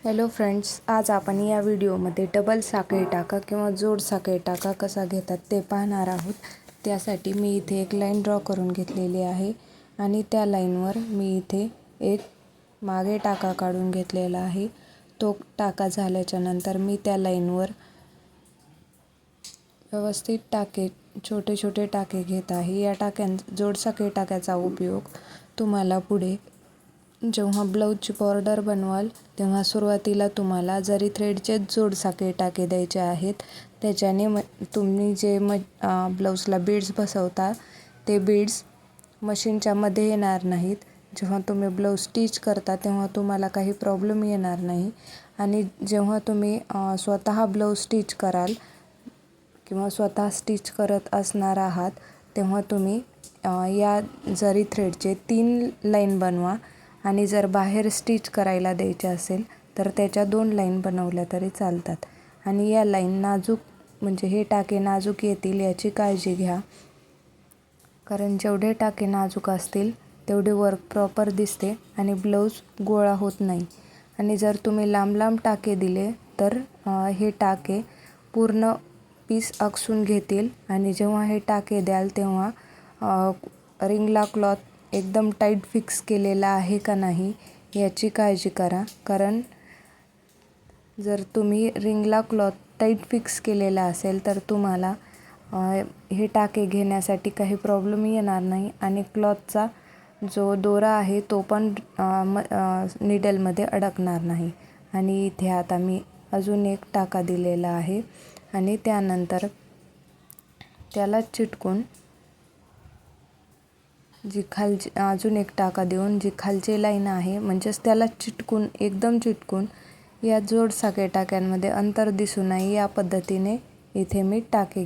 Hello friends, आज आपण या व्हिडिओमध्ये डबल साखळी टाका किंवा जोड साखळी टाका कसा घेतात ते पाहणार आहोत। त्यासाठी मी इथे एक लाईन ड्रॉ करून घेतलेली आहे आणि त्या लाईनवर मी इथे एक मागे टाका काढून घेतलेला आहे। तो टाका झाल्याच्या नंतर मी त्या लाईनवर व्यवस्थित टाके छोटे छोटे टाके घेत आहे। या जोड साखळी टाक्याचा उपयोग तुम्हाला पुढे जेव्हा ब्लाऊजची बॉर्डर बनवाल तेव्हा सुरुवातीला तुम्हाला जरी थ्रेडचे जोड साखळी टाके द्यायचे आहेत, त्याच्याने तुम्ही जे ब्लाऊजला बीड्स बसवता ते बीड्स मशीनच्या मध्ये येणार नाहीत। जेव्हा तुम्ही ब्लाऊज स्टिच करता तेव्हा तुम्हाला काही प्रॉब्लेम येणार नाही आणि जेव्हा तुम्ही स्वतः ब्लाऊज स्टिच कराल किंवा स्वतः स्टिच करत असणार आहात तेव्हा तुम्ही या जरी थ्रेडचे 3 लाईन बनवा आणि जर बाहेर स्टिच करायला द्यायचे असेल तर त्याच्या 2 लाईन बनवल्या तरी चालतात। आणि या लाईन नाजूक म्हणजे हे टाके नाजूक येतील याची काळजी घ्या, कारण जेवढे टाके नाजूक असतील तेवढे वर्क प्रॉपर दिसते आणि ब्लाऊज गोळा होत नाही। आणि जर तुम्ही लांब लांब टाके दिले तर हे टाके पूर्ण पीस आखसून घेतील आणि जेव्हा हे टाके द्याल तेव्हा रिंगला क्लॉथ एकदम टाईट फिक्स केलेला आहे का नाही याची काळजी करा, कारण जर तुम्ही रिंगला क्लॉथ टाईट फिक्स केलेला असेल तर तुम्हाला हे टाके घेण्यासाठी काही प्रॉब्लेम येणार नाही आणि क्लॉथचा जो दोरा आहे तो पण नीडलमध्ये अडकणार नाही। आणि इथे आता मी अजून एक टाका दिलेला आहे आणि त्यानंतर त्याला चिटकून जी खालची अजून एक टाका देऊन जी खालची लाईन आहे म्हणजेच त्याला चिटकून एकदम चिटकून या जोड साखळी टाक्यांमध्ये अंतर दिसू नये या पद्धतीने इथे मी टाके